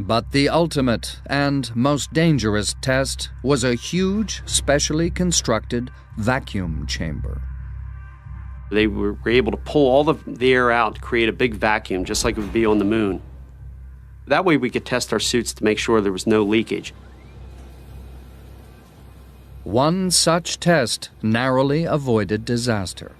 But the ultimate and most dangerous test was a huge, specially constructed vacuum chamber. They were able to pull all the air out to create a big vacuum, just like it would be on the moon. That way we could test our suits to make sure there was no leakage. One such test narrowly avoided disaster.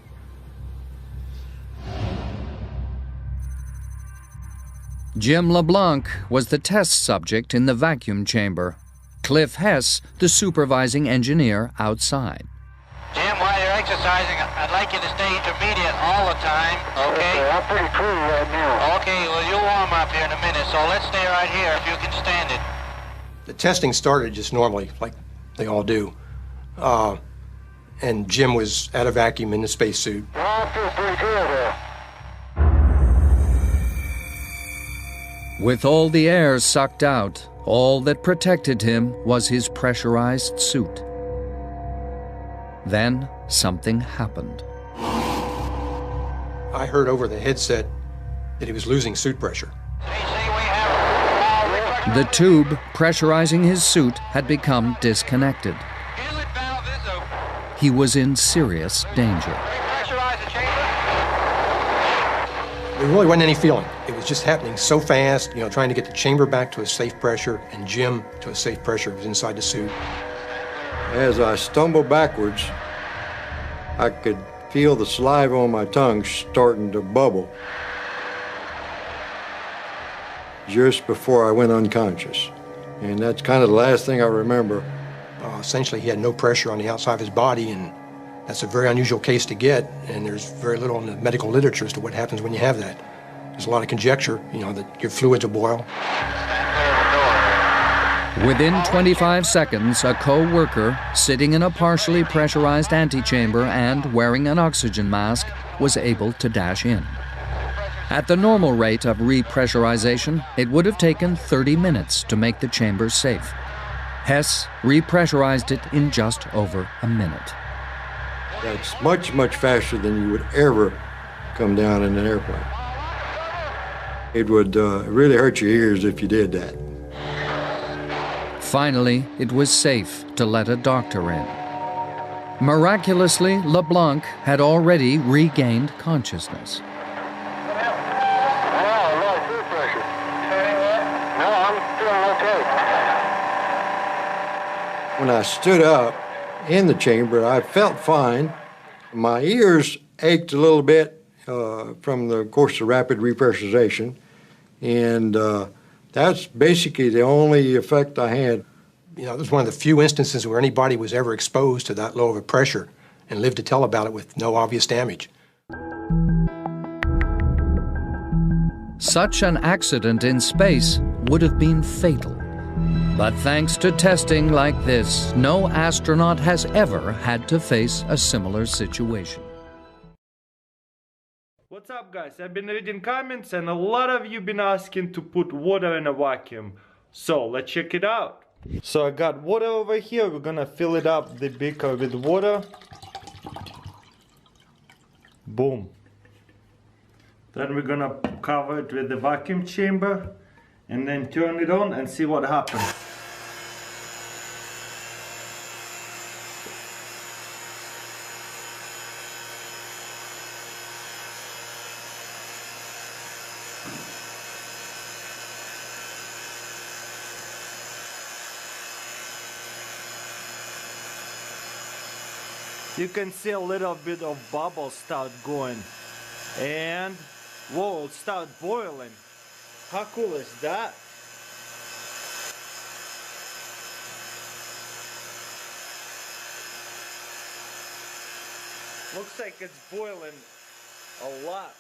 Jim LeBlanc was the test subject in the vacuum chamber. Cliff Hess, the supervising engineer outside. Jim, while you're exercising, I'd like you to stay intermediate all the time, okay? I'm pretty cool right now. Okay, well, you'll warm up here in a minute, so let's stay right here if you can stand it. The testing started just normally, like they all do. And Jim was at a vacuum in the spacesuit. Well, I feel pretty good. With all the air sucked out, all that protected him was his pressurized suit. Then something happened. I heard over the headset that he was losing suit pressure. The tube pressurizing his suit had become disconnected. Inlet valve is open. He was in serious danger. Repressurize the chamber. There really wasn't any feeling. It was just happening so fast, trying to get the chamber back to a safe pressure and Jim to a safe pressure was inside the suit. As I stumbled backwards, I could feel the saliva on my tongue starting to bubble just before I went unconscious. And that's kind of the last thing I remember. Essentially, he had no pressure on the outside of his body, and that's a very unusual case to get, and there's very little in the medical literature as to what happens when you have that. There's a lot of conjecture, that your fluids will boil. Within 25 seconds, a co-worker, sitting in a partially pressurized antechamber and wearing an oxygen mask, was able to dash in. At the normal rate of repressurization, it would have taken 30 minutes to make the chamber safe. Hess repressurized it in just over a minute. That's much, much faster than you would ever come down in an airplane. It would really hurt your ears if you did that. Finally, it was safe to let a doctor in. Miraculously, LeBlanc had already regained consciousness. When I stood up in the chamber, I felt fine. My ears ached a little bit from the course of rapid repressurization, and that's basically the only effect I had. It was one of the few instances where anybody was ever exposed to that low of a pressure and lived to tell about it with no obvious damage. Such an accident in space would have been fatal. But thanks to testing like this, no astronaut has ever had to face a similar situation. What's up, guys? I've been reading comments and a lot of you been asking to put water in a vacuum. So let's check it out. So I got water over here. We're gonna fill it up, the beaker, with water. Boom. Then we're gonna cover it with the vacuum chamber and then turn it on and see what happens. You can see a little bit of bubbles start going, and whoa, it start boiling. How cool is that? Looks like it's boiling a lot.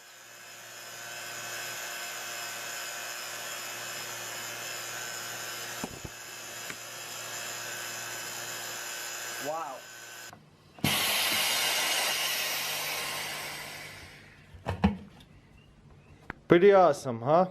Wow. Pretty awesome, huh?